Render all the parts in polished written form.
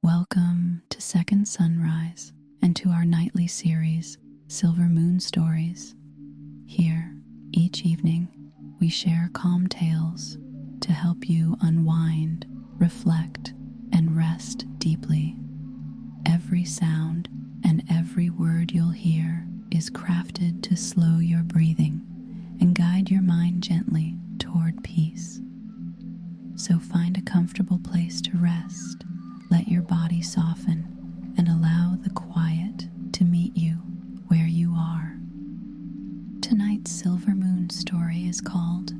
Welcome to Second Sunrise and to our nightly series, Silver Moon Stories. Here, each evening, we share calm tales to help you unwind, reflect, and rest deeply. Every sound and every word you'll hear is crafted to slow your breathing and guide your mind gently toward peace. So find a comfortable place to rest. Let your body soften and allow the quiet to meet you where you are. Tonight's Silver Moon story is called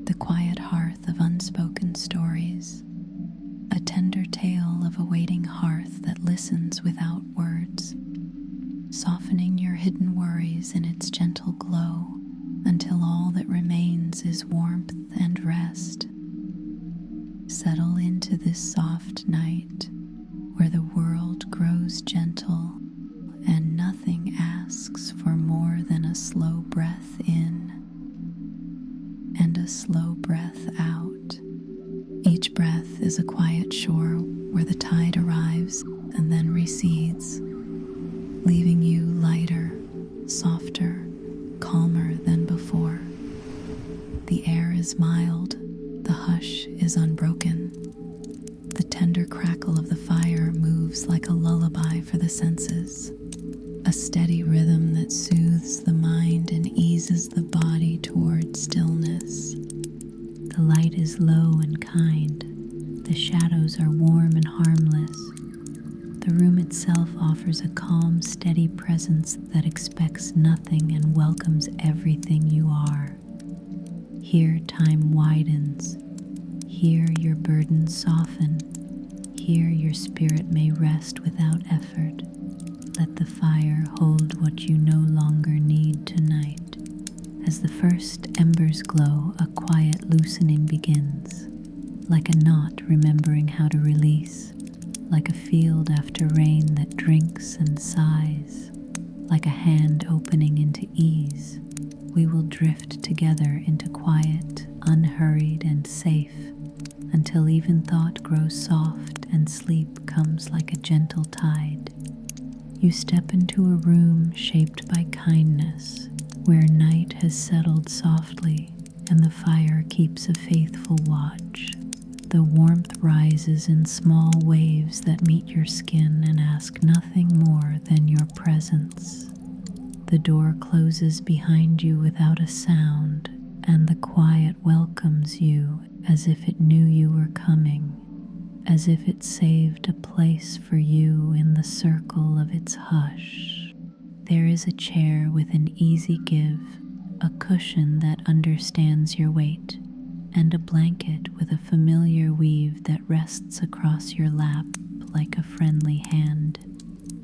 The Quiet Hearth of Unspoken Stories, a tender tale of a waiting hearth that listens without words, softening your hidden worries in its gentle glow until all that remains is warmth and rest. Settle into this soft night where the world grows gentle and nothing asks for more than a slow breath in and a slow breath out. Each breath is a quiet shore where the tide arrives and then recedes, leaving you lighter, softer, calmer than before. The air is mild, the hush is unbroken. The tender crackle of the fire moves like a lullaby for the senses, a steady rhythm that soothes the mind and eases the body toward stillness. The light is low and kind. The shadows are warm and harmless. The room itself offers a calm, steady presence that expects nothing and welcomes everything you are. Here time widens. Here your burdens soften. Here your spirit may rest without effort. Let the fire hold what you no longer need tonight. As the first embers glow, a quiet loosening begins, like a knot remembering how to release, like a field after rain that drinks and sighs, like a hand opening into ease. We will drift together into quiet, unhurried, and safe, until even thought grows soft and sleep comes like a gentle tide. You step into a room shaped by kindness, where night has settled softly and the fire keeps a faithful watch. The warmth rises in small waves that meet your skin and ask nothing more than your presence. The door closes behind you without a sound, and the quiet welcomes you as if it knew you were coming, as if it saved a place for you in the circle of its hush. There is a chair with an easy give, a cushion that understands your weight, and a blanket with a familiar weave that rests across your lap like a friendly hand.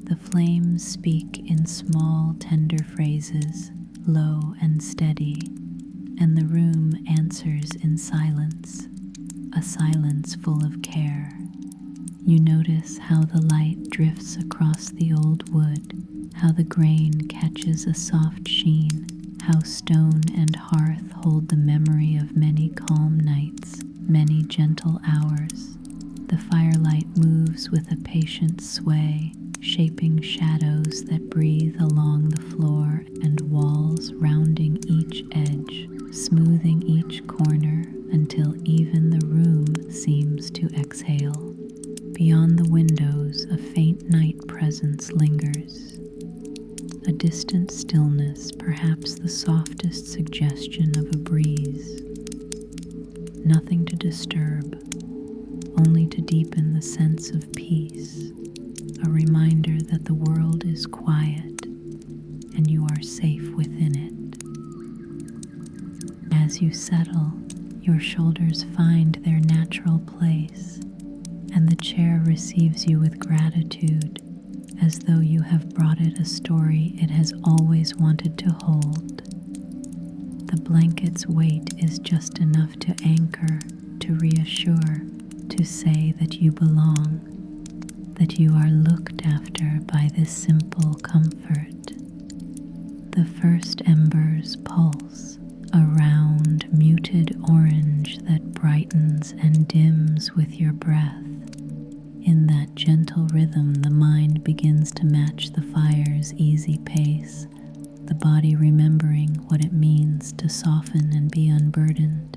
The flames speak in small, tender phrases, low and steady, and the room answers in silence, a silence full of care. You notice how the light drifts across the old wood, how the grain catches a soft sheen, how stone and hearth hold the memory of many calm nights, many gentle hours. The firelight moves with a patient sway, shaping shadows that breathe along the floor and walls, rounding each edge, smoothing each corner until even the room seems to exhale. Beyond the windows, a faint night presence lingers, a distant stillness, perhaps the softest suggestion of a breeze. Nothing to disturb, only to deepen the sense of peace, a reminder that the world is quiet and you are safe within it. As you settle, your shoulders find their natural place, and the chair receives you with gratitude, as though you have brought it a story it has always wanted to hold. The blanket's weight is just enough to anchor, to reassure, to say that you belong, that you are looked after by this simple comfort. The first embers pulse, a round, muted orange that brightens and dims with your breath. In that gentle rhythm, the mind begins to match the fire's easy pace, the body remembering what it means to soften and be unburdened.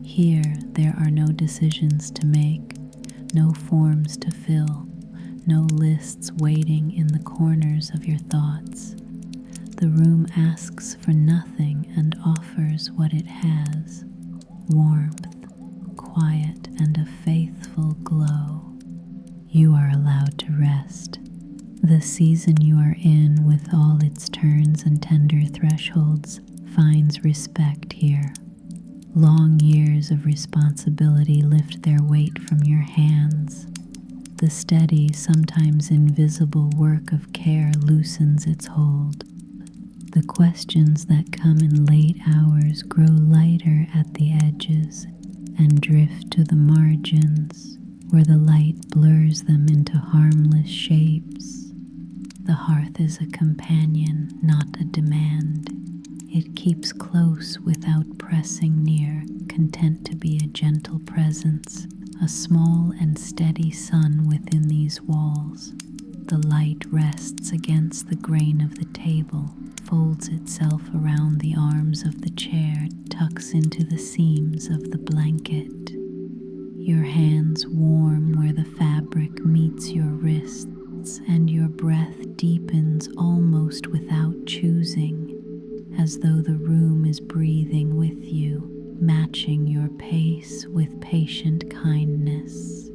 Here, there are no decisions to make, no forms to fill, no lists waiting in the corners of your thoughts. The room asks for nothing and offers what it has: warmth, quiet, and a faithful glow. You are allowed to rest. The season you are in, with all its turns and tender thresholds, finds respect here. Long years of responsibility lift their weight from your hands. The steady, sometimes invisible work of care loosens its hold. The questions that come in late hours grow lighter at the edges and drift to the margins, where the light blurs them into harmless shapes. The hearth is a companion, not a demand. It keeps close without pressing near, content to be a gentle presence, a small and steady sun within these walls. The light rests against the grain of the table, folds itself around the arms of the chair, tucks into the seams of the blanket. Your hands warm where the fabric meets your wrists, and your breath deepens almost without choosing, as though the room is breathing with you, matching your pace with patient kindness.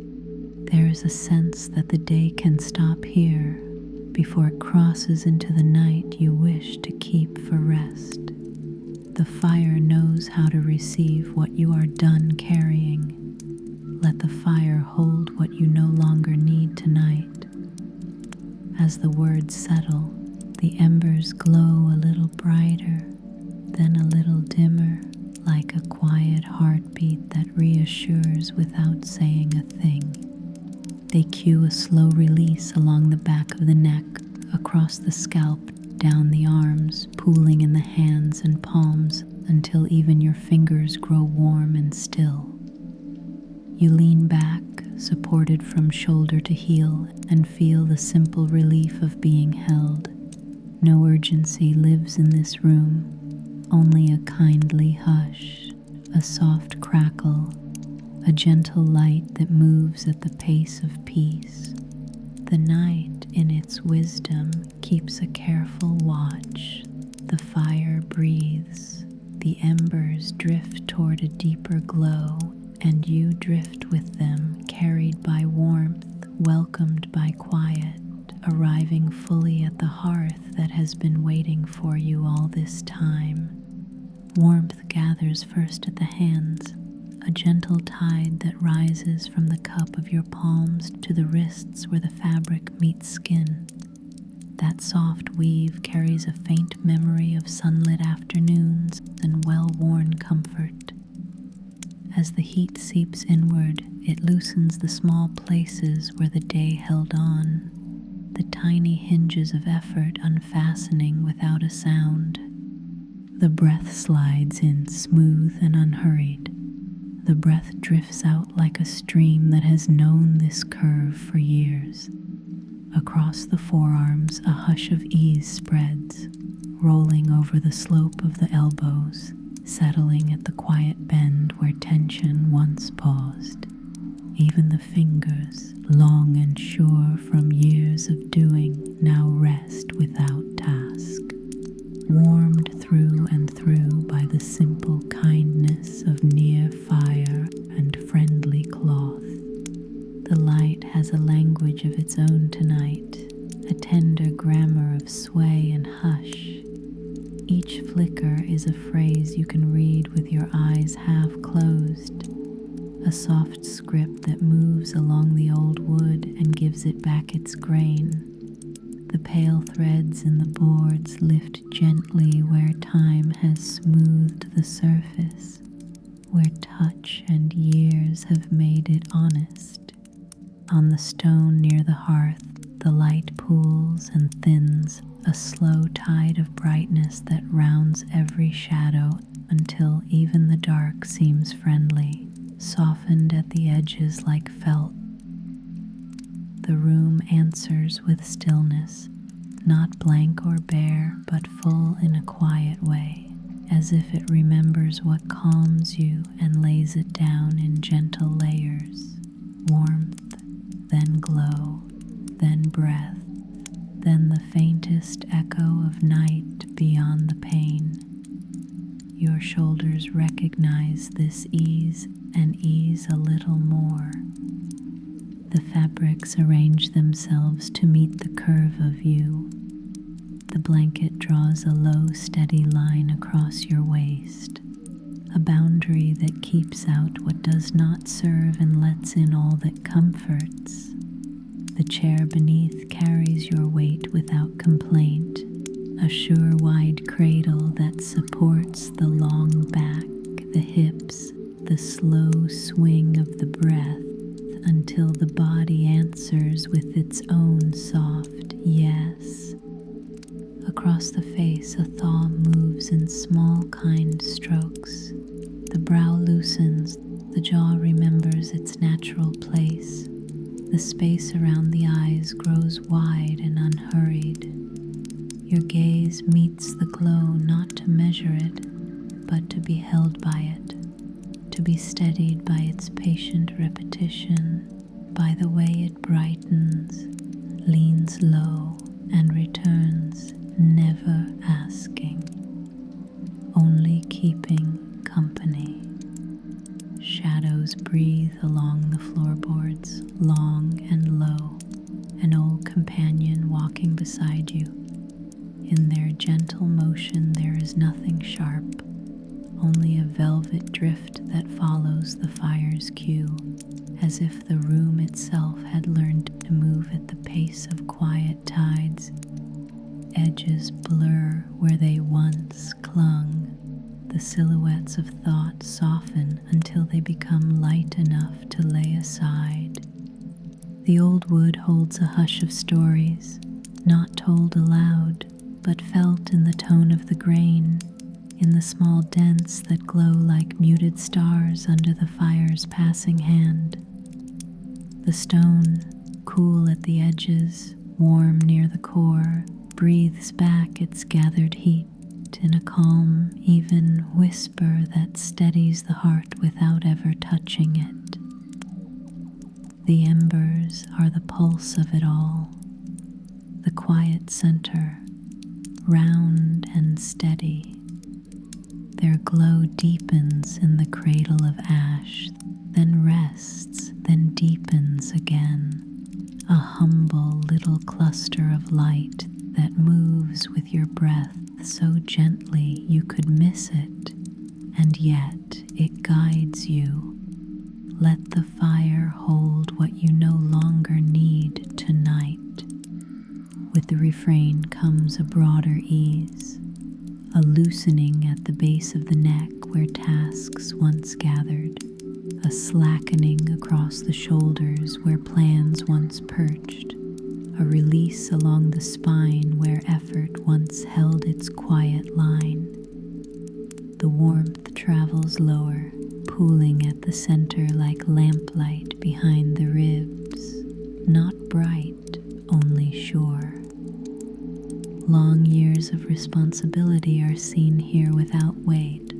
There is a sense that the day can stop here before it crosses into the night you wish to keep for rest. The fire knows how to receive what you are done carrying. Let the fire hold what you no longer need tonight. As the words settle, the embers glow a little brighter, then a little dimmer, like a quiet heartbeat that reassures without saying a thing. They cue a slow release along the back of the neck, across the scalp, down the arms, pooling in the hands and palms until even your fingers grow warm and still. You lean back, supported from shoulder to heel, and feel the simple relief of being held. No urgency lives in this room, only a kindly hush, a soft crackle, a gentle light that moves at the pace of peace. The night, in its wisdom, keeps a careful watch. The fire breathes, the embers drift toward a deeper glow, and you drift with them, carried by warmth, welcomed by quiet, arriving fully at the hearth that has been waiting for you all this time. Warmth gathers first at the hands, a gentle tide that rises from the cup of your palms to the wrists where the fabric meets skin. That soft weave carries a faint memory of sunlit afternoons and well-worn comfort. As the heat seeps inward, it loosens the small places where the day held on, the tiny hinges of effort unfastening without a sound. The breath slides in smooth and unhurried. The breath drifts out like a stream that has known this curve for years. Across the forearms, a hush of ease spreads, rolling over the slope of the elbows, settling at the quiet bend where tension once paused. Even the fingers, long and sure from years of doing, now rest without task, warmed through and through by the simple kindness of near fire and friendly cloth. The light has a language of its own tonight, a tender grammar of sway and hush. Each flicker is a phrase you can read with your eyes half closed, a soft script that moves along the old wood and gives it back its grain. The pale threads in the boards lift gently where time has smoothed the surface, where touch and years have made it honest. On the stone near the hearth, the light pools and thins, a slow tide of brightness that rounds every shadow until even the dark seems friendly, softened at the edges like felt. the room answers with stillness, not blank or bare, but full in a quiet way, as if it remembers what calms you and lays it down in gentle layers. Warmth, then glow, then breath, then the faintest echo of night beyond the pain. Your shoulders recognize this ease and ease a little more. The fabrics arrange themselves to meet the curve of you. The blanket draws a low, steady line across your waist, a boundary that keeps out what does not serve and lets in all that comforts. The chair beneath carries your weight without complaint, a sure wide cradle that supports the long back, the hips, the slow swing of the breath, until the body answers with its own soft yes. Across the face, a thaw moves in small, kind strokes. The brow loosens, the jaw remembers its natural place. The space around the eyes grows wide and unhurried. Your gaze meets the glow not to measure it, but to be held by it, to be steadied by its patient repetition, by the way it brightens, leans low, and returns, never asking, only keeping company. Shadows breathe along the floorboards, long and low, an old companion walking beside you. In their gentle motion there is nothing sharp, only a velvet drift that follows the fire's cue, as if the room itself had learned to move at the pace of quiet tides. Edges blur where they once clung. The silhouettes of thought soften until they become light enough to lay aside. The old wood holds a hush of stories, not told aloud, but felt in the tone of the grain, in the small dents that glow like muted stars under the fire's passing hand. The stone, cool at the edges, warm near the core, breathes back its gathered heat in a calm, even whisper that steadies the heart without ever touching it. The embers are the pulse of it all, the quiet center, round and steady. Their glow deepens in the cradle of ash, then rests, then deepens again, a humble little cluster of light that moves with your breath so gently you could miss it, and yet it guides you. Let the fire hold what you no longer need tonight. With the refrain comes a broader ease, a loosening at the base of the neck where tasks once gathered, a slackening across the shoulders where plans once perched, a release along the spine where effort once held its quiet line. The warmth travels lower, pooling at the center like lamplight behind the ribs, not bright, only sure. Long years of responsibility are seen here without weight.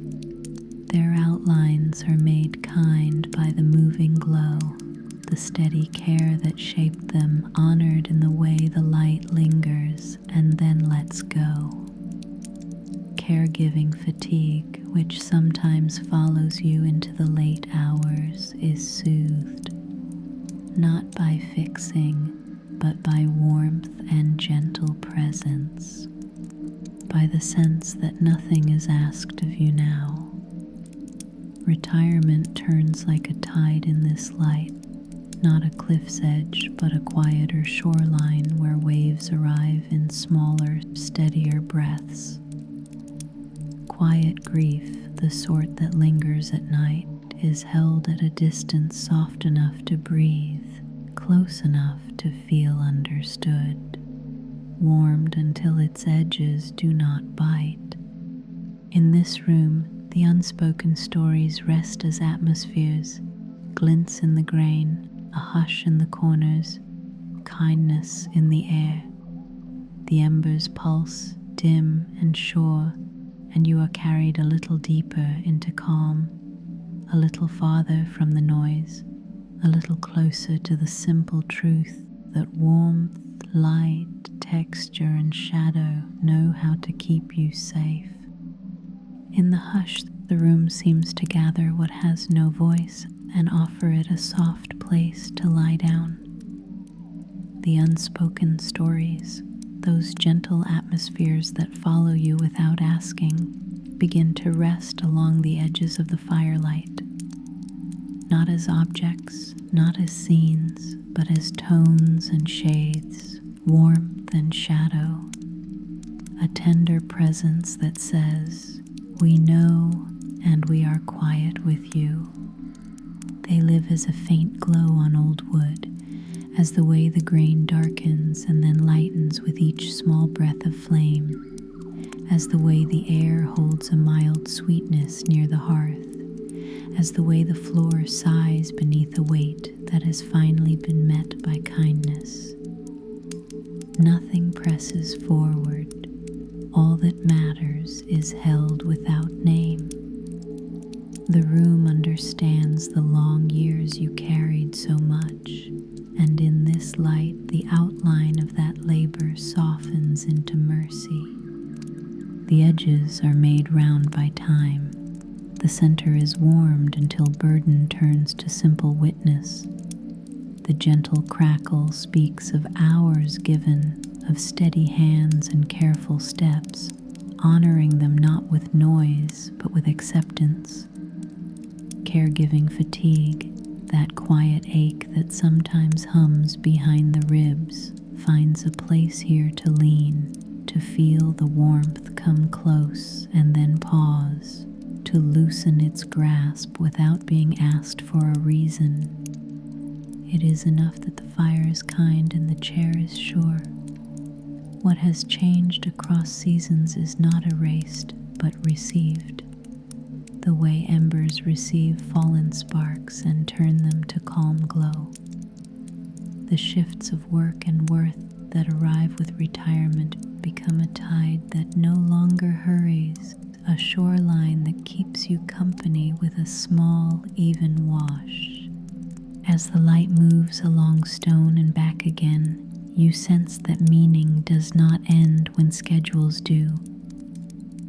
Their outlines are made kind by the moving glow, the steady care that shaped them honored in the way the light lingers and then lets go. Caregiving fatigue, which sometimes follows you into the late hours, is soothed, not by fixing, but by warmth and gentle presence, by the sense that nothing is asked of you now. Retirement turns like a tide in this light, not a cliff's edge, but a quieter shoreline where waves arrive in smaller, steadier breaths. Quiet grief, the sort that lingers at night, is held at a distance soft enough to breathe, close enough to feel understood, warmed until its edges do not bite. In this room, the unspoken stories rest as atmospheres, glints in the grain, a hush in the corners, kindness in the air. The embers pulse, dim and sure, and you are carried a little deeper into calm, a little farther from the noise, a little closer to the simple truth that warmth, light, texture, and shadow know how to keep you safe. In the hush, the room seems to gather what has no voice and offer it a soft place to lie down. The unspoken stories, those gentle atmospheres that follow you without asking, begin to rest along the edges of the firelight. Not as objects, not as scenes, but as tones and shades, warmth and shadow. A tender presence that says, "We know and we are quiet with you." They live as a faint glow on old wood, as the way the grain darkens and then lightens with each small breath of flame, as the way the air holds a mild sweetness near the hearth, as the way the floor sighs beneath a weight that has finally been met by kindness. Nothing presses forward. All that matters is held without name. The room understands the long years you carried so much, and in this light the outline of that labor softens into mercy. The edges are made round by time. The center is warmed until burden turns to simple witness. The gentle crackle speaks of hours given, of steady hands and careful steps, honoring them not with noise but with acceptance. Caregiving fatigue, that quiet ache that sometimes hums behind the ribs, finds a place here to lean, to feel the warmth come close and then pause, to loosen its grasp without being asked for a reason. It is enough that the fire is kind and the chair is sure. What has changed across seasons is not erased, but received. The way embers receive fallen sparks and turn them to calm glow. The shifts of work and worth that arrive with retirement become a tide that no longer hurries, a shoreline that keeps you company with a small, even wash. As the light moves along stone and back again, you sense that meaning does not end when schedules do.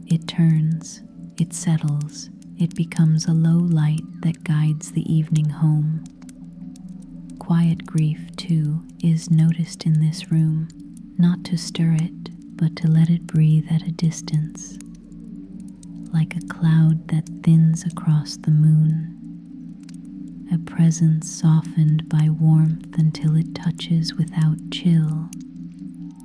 It turns, it settles, it becomes a low light that guides the evening home. Quiet grief, too, is noticed in this room, not to stir it, but to let it breathe at a distance, like a cloud that thins across the moon. A presence softened by warmth until it touches without chill.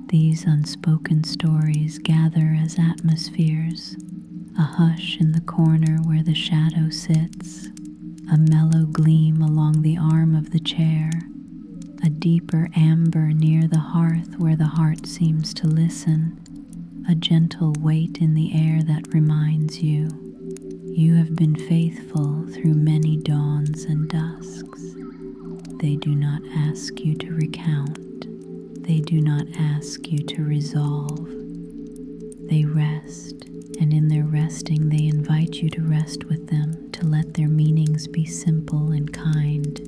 These unspoken stories gather as atmospheres, a hush in the corner where the shadow sits, a mellow gleam along the arm of the chair, a deeper amber near the hearth where the heart seems to listen, a gentle weight in the air that reminds you, you have been faithful through many dawns and dusks. They do not ask you to recount. They do not ask you to resolve. They rest, and in their resting they invite you to rest with them, to let their meanings be simple and kind.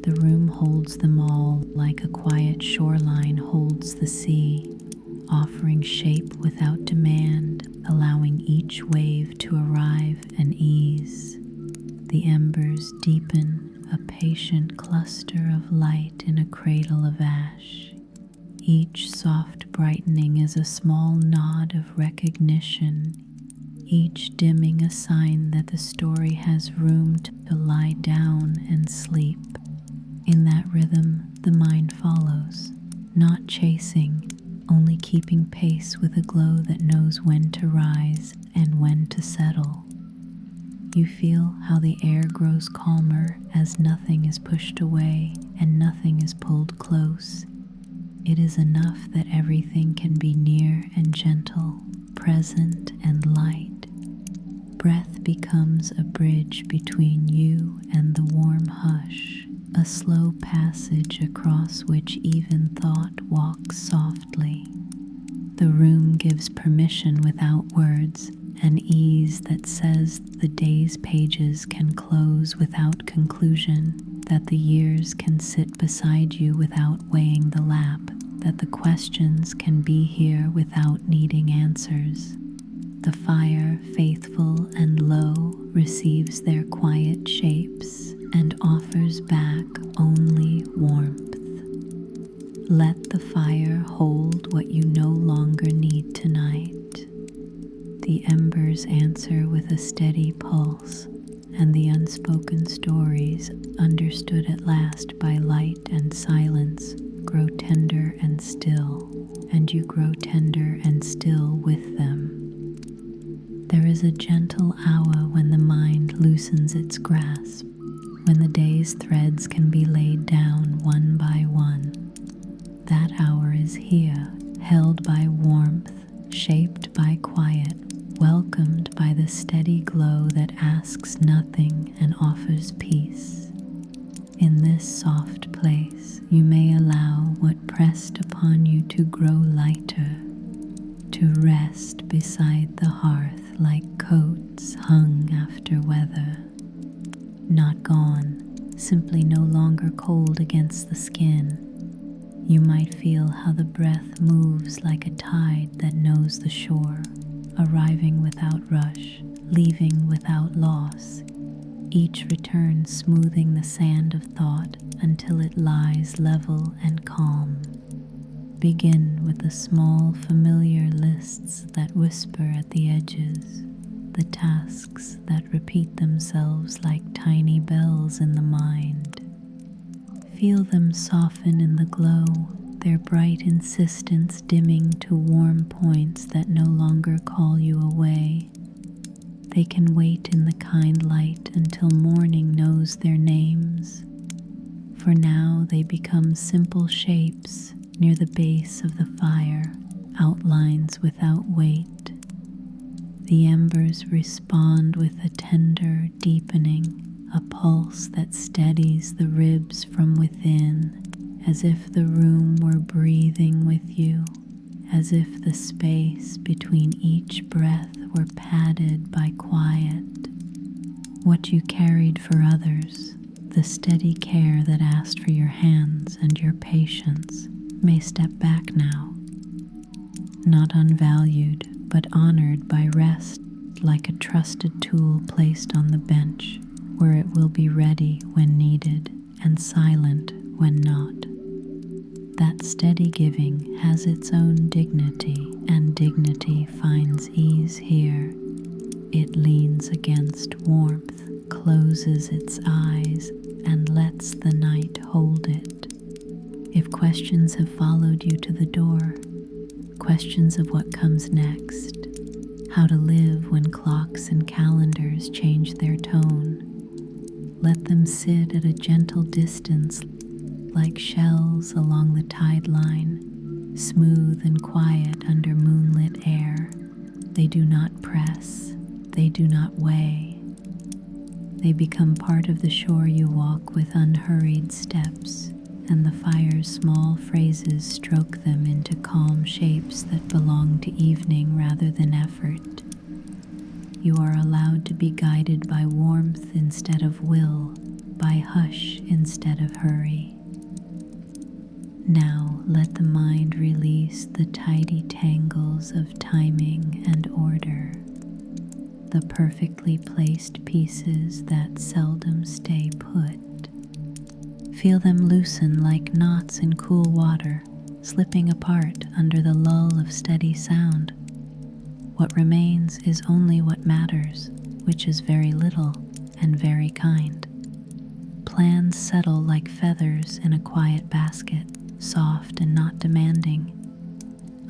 The room holds them all like a quiet shoreline holds the sea, offering shape without demand, allowing each wave to arrive and ease. The embers deepen, a patient cluster of light in a cradle of ash. Each soft brightening is a small nod of recognition, each dimming a sign that the story has room to lie down and sleep. In that rhythm, the mind follows, not chasing, only keeping pace with a glow that knows when to rise and when to settle. You feel how the air grows calmer as nothing is pushed away and nothing is pulled close. It is enough that everything can be near and gentle, present and light. Breath becomes a bridge between you and the warm hush, a slow passage across which even thought walks softly. The room gives permission without words, an ease that says the day's pages can close without conclusion, that the years can sit beside you without weighing the lap, that the questions can be here without needing answers. The fire, faithful and low, receives their quiet shapes and offers back only warmth. Let the fire hold what you no longer need tonight. The embers answer with a steady pulse, and the unspoken stories, understood at last by light and silence, grow tender and still, and you grow tender and still with them. There is a gentle hour when the mind loosens its grasp, when the day's threads can be laid down one by one. That hour is here, held by warmth, shaped by quiet, welcomed by the steady glow that asks nothing and offers peace. In this soft place, you may allow what pressed upon you to grow lighter, to rest beside the hearth like coats hung after weather. Not gone, simply no longer cold against the skin. You might feel how the breath moves like a tide that knows the shore, arriving without rush, leaving without loss, each return smoothing the sand of thought until it lies level and calm. Begin with the small familiar lists that whisper at the edges, the tasks that repeat themselves like tiny bells in the mind. Feel them soften in the glow, their bright insistence dimming to warm points that no longer call you away. They can wait in the kind light until morning knows their names. For now they become simple shapes near the base of the fire, outlines without weight. The embers respond with a tender deepening, a pulse that steadies the ribs from within, as if the room were breathing with you, as if the space between each breath were padded by quiet. What you carried for others, the steady care that asked for your hands and your patience, may step back now, not unvalued, but honored by rest, like a trusted tool placed on the bench, where it will be ready when needed and silent when not. That steady giving has its own dignity, and dignity finds ease here. It leans against warmth, closes its eyes, and lets the night hold it. If questions have followed you to the door, questions of what comes next, how to live when clocks and calendars change their tone, let them sit at a gentle distance like shells along the tide line, smooth and quiet under moonlit air. They do not press, they do not weigh. They become part of the shore you walk with unhurried steps, and the fire's small phrases stroke them into calm shapes that belong to evening rather than effort. You are allowed to be guided by warmth instead of will, by hush instead of hurry. Now let the mind release the tidy tangles of timing and order, the perfectly placed pieces that seldom stay put. Feel them loosen like knots in cool water, slipping apart under the lull of steady sound. What remains is only what matters, which is very little and very kind. Plans settle like feathers in a quiet basket, soft and not demanding.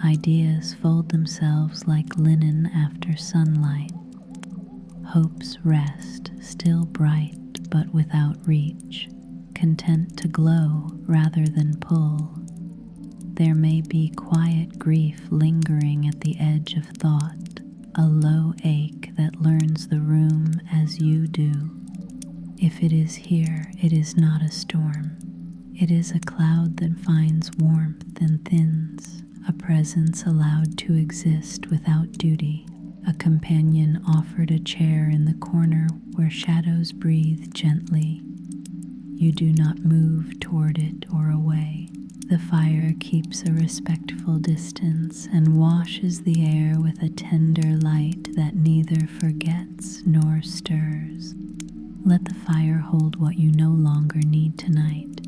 Ideas fold themselves like linen after sunlight. Hopes rest, still bright but without reach, content to glow rather than pull. There may be quiet grief lingering at the edge of thought, a low ache that learns the room as you do. If it is here, it is not a storm. It is a cloud that finds warmth and thins, a presence allowed to exist without duty, a companion offered a chair in the corner where shadows breathe gently. You do not move toward it or away. The fire keeps a respectful distance and washes the air with a tender light that neither forgets nor stirs. Let the fire hold what you no longer need tonight.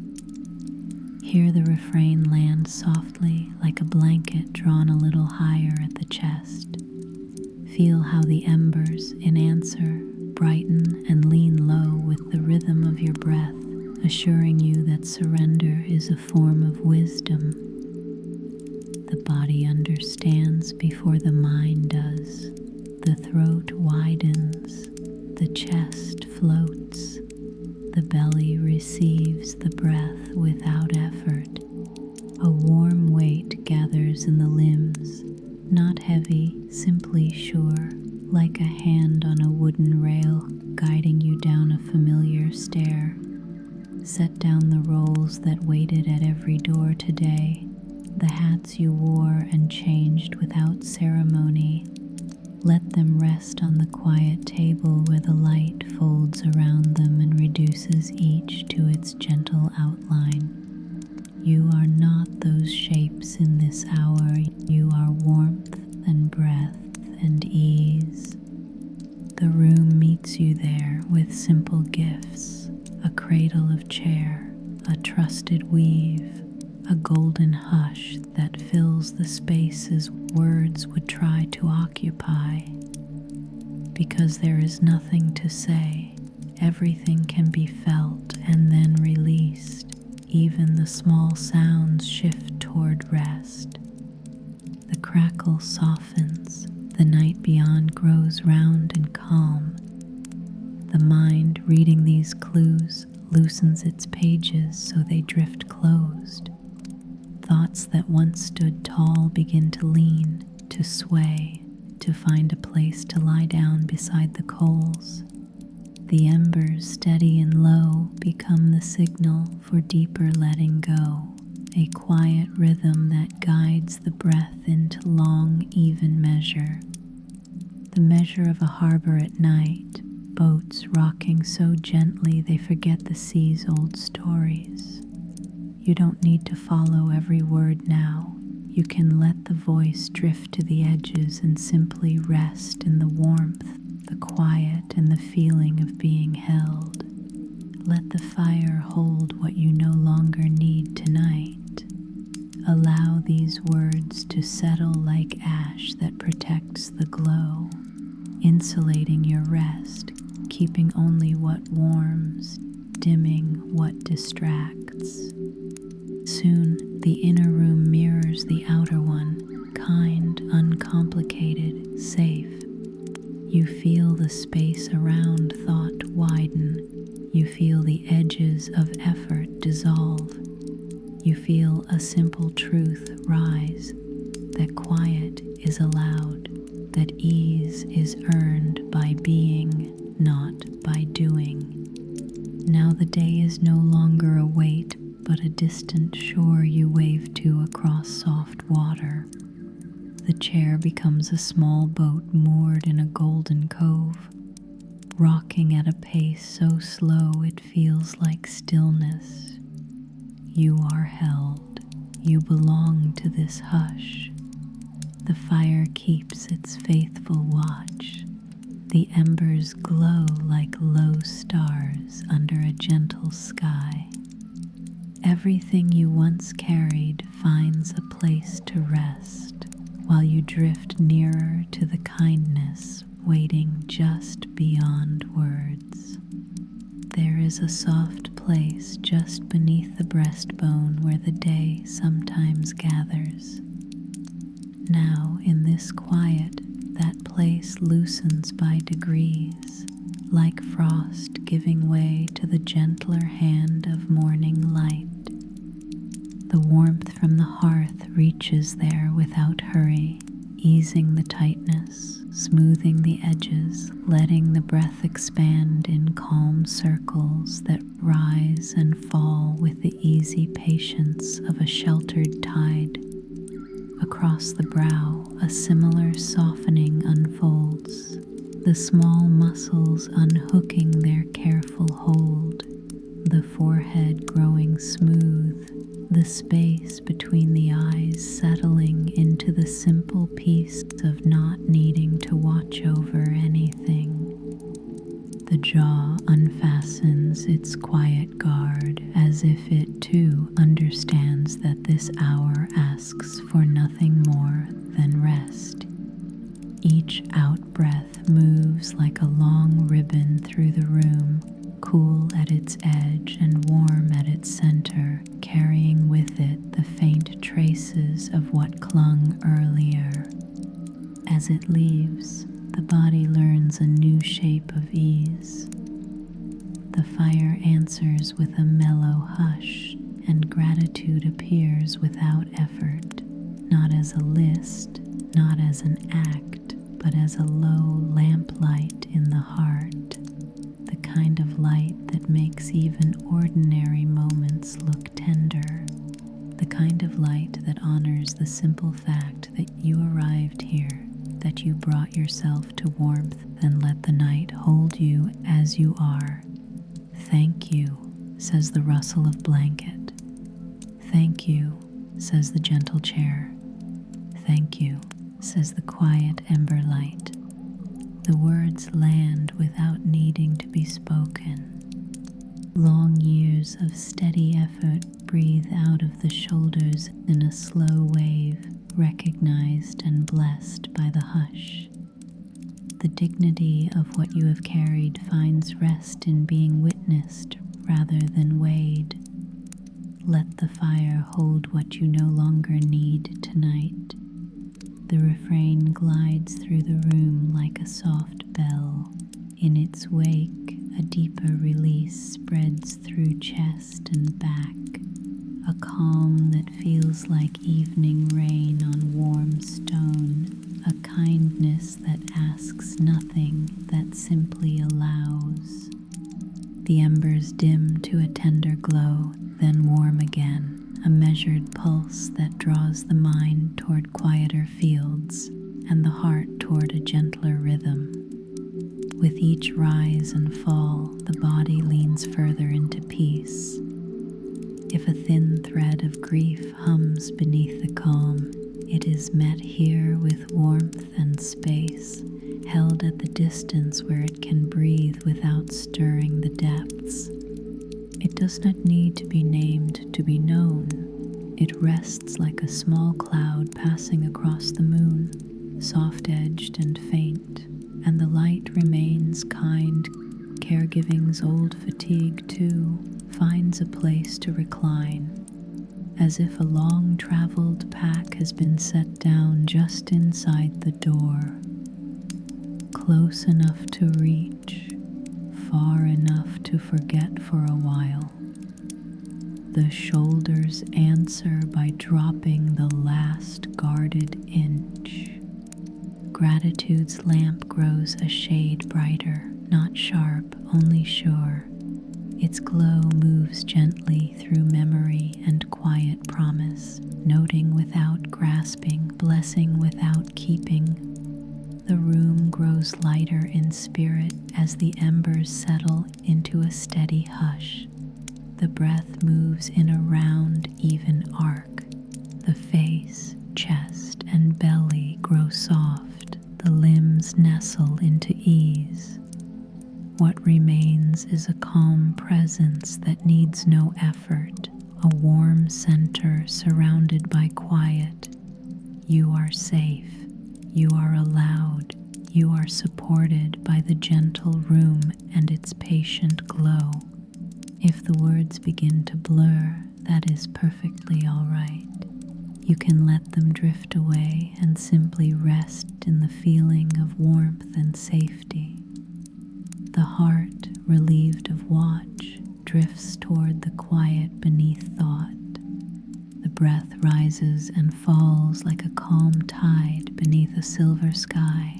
Hear the refrain land softly like a blanket drawn a little higher at the chest. Feel how the embers, in answer, brighten and lean low with the rhythm of your breath, assuring you that surrender is a form of wisdom. The body understands before the mind does. The throat widens, the chest floats, the belly receives the breath without effort. A warm weight gathers in the limbs, not heavy, simply sure, like a hand on a wooden rail guiding you down a familiar stair. Set down the roles that waited at every door today, the hats you wore and changed without ceremony. Let them rest on the quiet table where the light folds around them and reduces each to its gentle outline. You are not those shapes in this hour. You are warmth and breath and ease. The room meets you there with simple gifts, a cradle of chair, a trusted weave, a golden hush that fills the spaces words would try to occupy. Because there is nothing to say, everything can be felt and then released. Even the small sounds shift toward rest. The crackle softens, the night beyond grows round and calm. The mind, reading these clues, loosens its pages so they drift closed. Thoughts that once stood tall begin to lean, to sway, to find a place to lie down beside the coals. The embers, steady and low, become the signal for deeper letting go, a quiet rhythm that guides the breath into long, even measure. The measure of a harbor at night, boats rocking so gently they forget the sea's old stories. You don't need to follow every word now. You can let the voice drift to the edges and simply rest in the warmth, the quiet, and the feeling of being held. Let the fire hold what you no longer need tonight. Allow these words to settle like ash that protects the glow, insulating your rest, keeping only what warms, dimming what distracts. Soon, the inner room mirrors the outer one, kind, uncomplicated, safe. You feel the space around thought widen. You feel the edges of effort dissolve. You feel a simple truth rise, that quiet is allowed, that ease is earned by being, not by doing. Now the day is no longer a weight, but a distant shore you wave to across soft water. The chair becomes a small boat moored in a golden cove, rocking at a pace so slow it feels like stillness. You are held. You belong to this hush. The fire keeps its faithful watch. The embers glow like low stars under a gentle sky. Everything you once carried finds a place to rest, while you drift nearer to the kindness waiting just beyond words. There is a soft place just beneath the breastbone where the day sometimes gathers. Now, in this quiet, that place loosens by degrees, like frost giving way to the gentler hand of morning light. The warmth from the hearth reaches there without hurry, easing the tightness, smoothing the edges, letting the breath expand in calm circles that rise and fall with the easy patience of a sheltered tide. Across the brow, a similar softening unfolds, the small muscles unhooking their careful hold, the forehead growing smooth, the space between the eyes settling into the simple peace of not needing to watch over anything. The jaw unfastens its quiet guard as if it too understands that this hour asks for nothing more than rest. Each out-breath moves like a long ribbon through the room, cool at its edge and warm at its center, carrying with it the faint traces of what clung earlier. As it leaves, the body learns a new shape of ease. The fire answers with a mellow hush, and gratitude appears without effort, not as a list, not as an act, but as a low lamplight in the heart, the kind of light that makes even ordinary moments look tender, the kind of light that honors the simple fact that you arrived here, that you brought yourself to warmth and let the night hold you as you are. Thank you, says the rustle of blanket. Thank you, says the gentle chair. Thank you, says the quiet ember light. The words land without needing to be spoken. Long years of steady effort breathe out of the shoulders in a slow wave, recognized and blessed by the hush. The dignity of what you have carried finds rest in being witnessed rather than weighed. Let the fire hold what you no longer need tonight. The refrain glides through the room like a soft bell. In its wake, a deeper release spreads through chest and back, a calm that feels like evening rain on warm stone, a kindness that asks nothing, that simply allows. The embers dim to a tender glow, then warm again, a measured pulse that draws the mind toward quieter fields and the heart toward a gentler rhythm. With each rise and fall, the body leans further into peace. If a thin thread of grief hums beneath the calm, it is met here with warmth and space, held at the distance where it can breathe without stirring the depths. It does not need to be named to be known. It rests like a small cloud passing across the moon, soft-edged and faint, and the light remains kind. Caregiving's old fatigue, too, finds a place to recline, as if a long-traveled pack has been set down just inside the door, close enough to reach, far enough to forget for a while. The shoulders answer by dropping the last guarded inch. Gratitude's lamp grows a shade brighter, not sharp, only sure. Its glow moves gently through memory and quiet promise, noting without grasping, blessing without keeping. The room grows lighter in spirit as the embers settle into a steady hush. The breath moves in a round, even arc. The face, chest, and belly grow soft. The limbs nestle into ease. What remains is a calm presence that needs no effort, a warm center surrounded by quiet. You are safe. You are allowed. You are supported by the gentle room and its patient glow. If the words begin to blur, that is perfectly all right. You can let them drift away and simply rest in the feeling of warmth and safety. The heart, relieved of watch, drifts toward the quiet beneath thought. The breath rises and falls like a calm tide beneath a silver sky,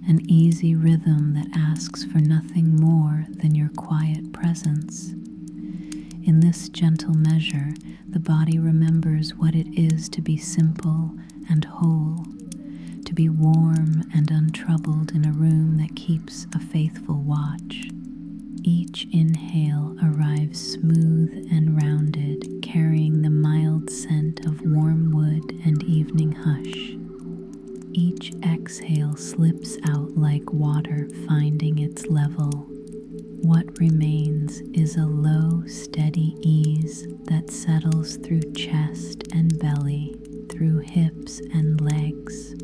an easy rhythm that asks for nothing more than your quiet presence. In this gentle measure, the body remembers what it is to be simple and whole, to be warm and untroubled in a room that keeps a faithful watch. Each inhale arrives smooth and rounded, carrying the mild scent of warm wood and evening hush. Each exhale slips out like water finding its level. What remains is a low, steady ease that settles through chest and belly, through hips and legs,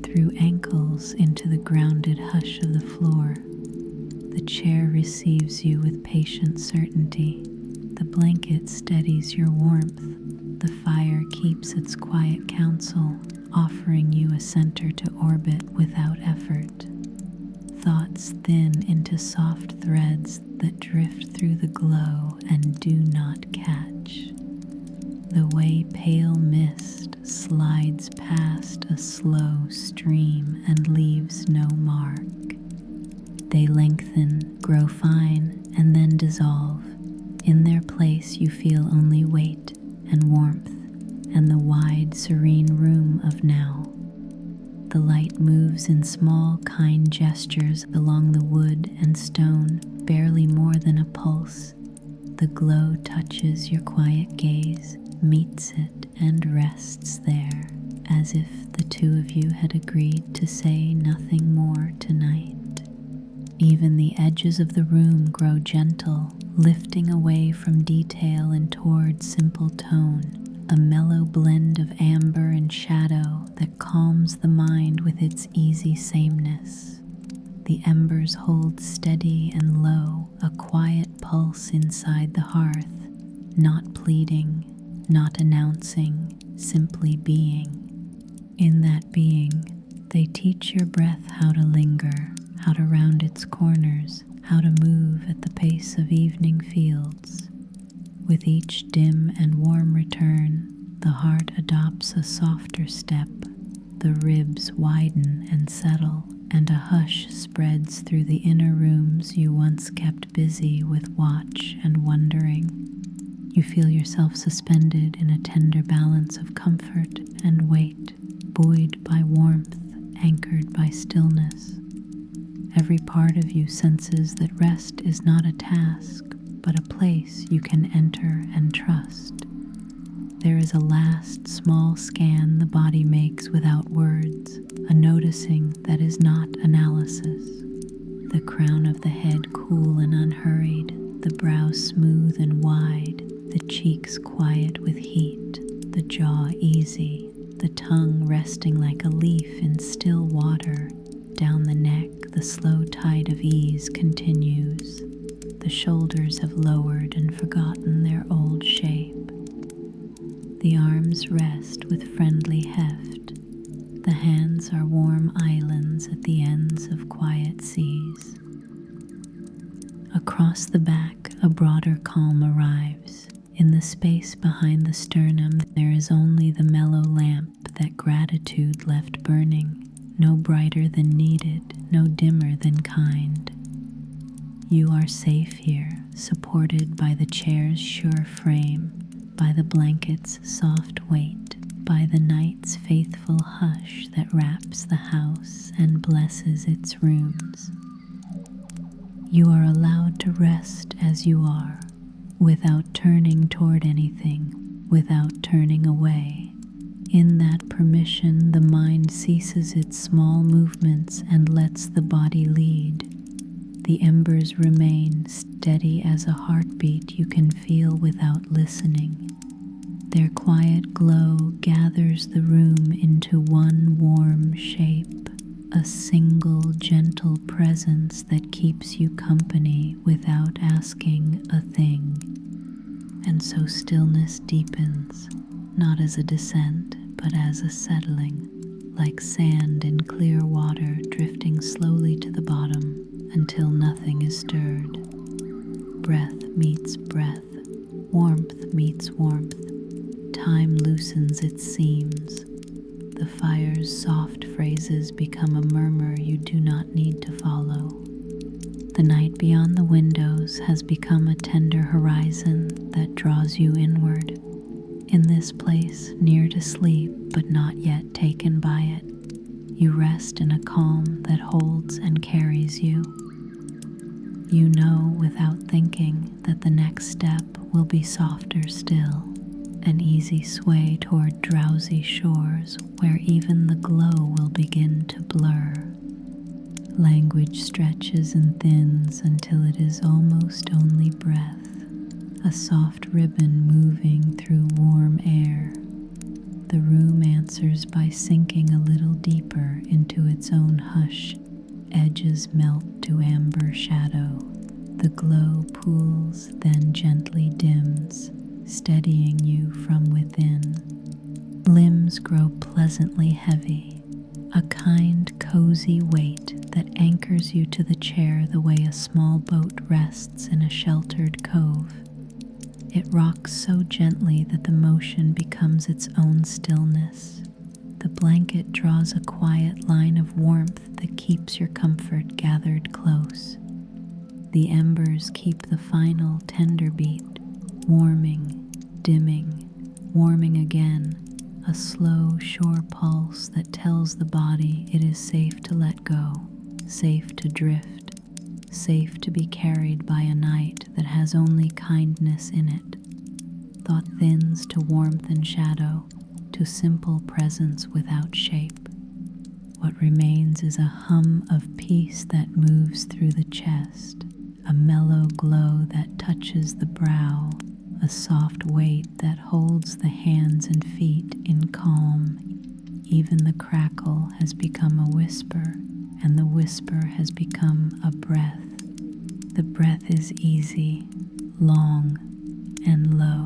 through ankles into the grounded hush of the floor. The chair receives you with patient certainty. The blanket steadies your warmth. The fire keeps its quiet counsel, offering you a center to orbit without effort. Thoughts thin into soft threads that drift through the glow and do not catch. The way pale mist slides past a slow stream and leaves no mark. They lengthen, grow fine, and then dissolve. In their place you feel only weight and warmth and the wide, serene room of now. The light moves in small, kind gestures along the wood and stone, barely more than a pulse. The glow touches your quiet gaze, meets it, and rests there, as if the two of you had agreed to say nothing more tonight. Even the edges of the room grow gentle, lifting away from detail and toward simple tone, a mellow blend of amber and shadow that calms the mind with its easy sameness. The embers hold steady and low, a quiet pulse inside the hearth, not pleading, not announcing, simply being. In that being, they teach your breath how to linger, how to round its corners, how to move at the pace of evening fields. With each dim and warm return, the heart adopts a softer step, the ribs widen and settle, and a hush spreads through the inner rooms you once kept busy with watch and wondering. You feel yourself suspended in a tender balance of comfort and weight, buoyed by warmth, anchored by stillness. Every part of you senses that rest is not a task, but a place you can enter and trust. There is a last small scan the body makes without words, a noticing that is not analysis. The crown of the head cool and unhurried, the brow smooth and wide, the cheeks quiet with heat, the jaw easy, the tongue resting like a leaf in still water. Down the neck, the slow tide of ease continues. The shoulders have lowered and forgotten their old shape. The arms rest with friendly heft. The hands are warm islands at the ends of quiet seas. Across the back, a broader calm arrives. In the space behind the sternum, there is only the mellow lamp that gratitude left burning. No brighter than needed, no dimmer than kind. You are safe here, supported by the chair's sure frame, by the blanket's soft weight, by the night's faithful hush that wraps the house and blesses its rooms. You are allowed to rest as you are, without turning toward anything, without turning away. In that permission, the mind ceases its small movements and lets the body lead. The embers remain steady as a heartbeat you can feel without listening. Their quiet glow gathers the room into one warm shape, a single gentle presence that keeps you company without asking a thing. And so stillness deepens, not as a descent, but as a settling, like sand in clear water drifting slowly to the bottom until nothing is stirred. Breath meets breath, warmth meets warmth, Time loosens its seams. The fire's soft phrases become a murmur you do not need to follow. The night beyond the windows has become a tender horizon that draws you inward. In this place, near to sleep but not yet taken by it, you rest in a calm that holds and carries you. You know without thinking that the next step will be softer still, an easy sway toward drowsy shores where even the glow will begin to blur. Language stretches and thins until it is almost only breath, a soft ribbon moving through warm air. The room answers by sinking a little deeper into its own hush. Edges melt to amber shadow. The glow pools, then gently dims, steadying you from within. Limbs grow pleasantly heavy, a kind, cozy weight that anchors you to the chair the way a small boat rests in a sheltered cove. It rocks so gently that the motion becomes its own stillness. The blanket draws a quiet line of warmth that keeps your comfort gathered close. The embers keep the final tender beat, warming, dimming, warming again, a slow, sure pulse that tells the body it is safe to let go, safe to drift, safe to be carried by a night that has only kindness in it. Thought thins to warmth and shadow, to simple presence without shape. What remains is a hum of peace that moves through the chest, a mellow glow that touches the brow, a soft weight that holds the hands and feet in calm. Even the crackle has become a whisper, and the whisper has become a breath. The breath is easy, long, and low.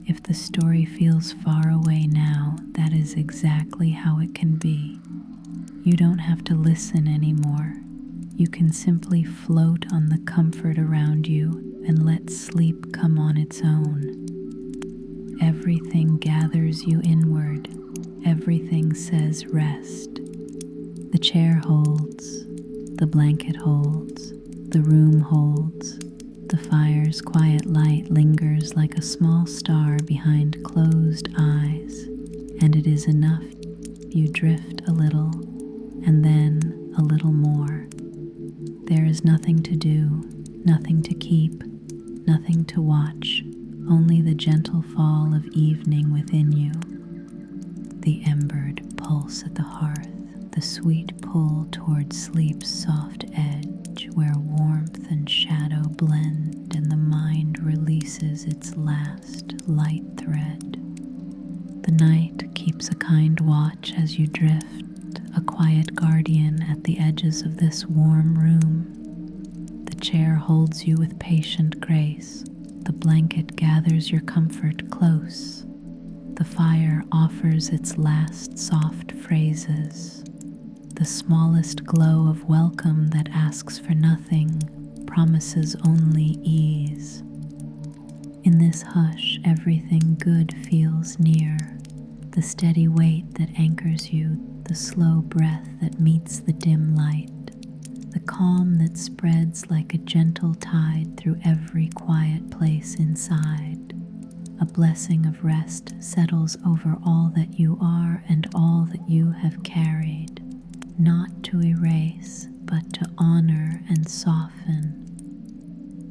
If the story feels far away now, that is exactly how it can be. You don't have to listen anymore. You can simply float on the comfort around you and let sleep come on its own. Everything gathers you inward. Everything says rest. The chair holds, the blanket holds, the room holds. The fire's quiet light lingers like a small star behind closed eyes, and it is enough. You drift a little, and then a little more. There is nothing to do, nothing to keep, nothing to watch, only the gentle fall of evening within you. The embered pulse at the hearth, the sweet pull toward sleep's soft edge, where warmth and shadow blend and the mind releases its last light thread. The night keeps a kind watch as you drift, a quiet guardian at the edges of this warm room. The chair holds you with patient grace. The blanket gathers your comfort close. The fire offers its last soft phrases. The smallest glow of welcome that asks for nothing, promises only ease. In this hush, everything good feels near. The steady weight that anchors you, the slow breath that meets the dim light, the calm that spreads like a gentle tide through every quiet place inside. A blessing of rest settles over all that you are and all that you have carried, not to erase, but to honor and soften,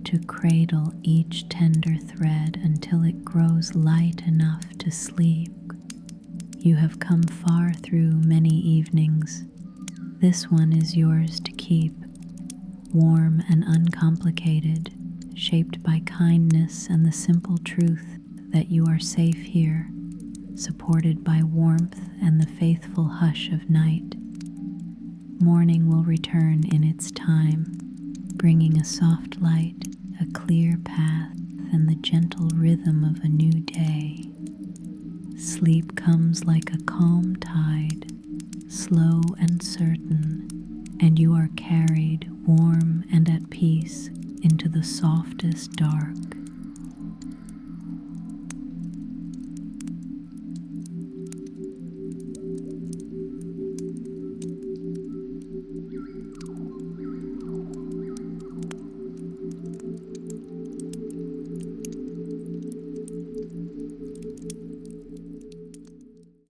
to cradle each tender thread until it grows light enough to sleep. You have come far through many evenings. This one is yours to keep, warm and uncomplicated, shaped by kindness and the simple truth that you are safe here, supported by warmth and the faithful hush of night. Morning will return in its time, bringing a soft light, a clear path, and the gentle rhythm of a new day. Sleep comes like a calm tide, slow and certain, and you are carried warm and at peace into the softest dark.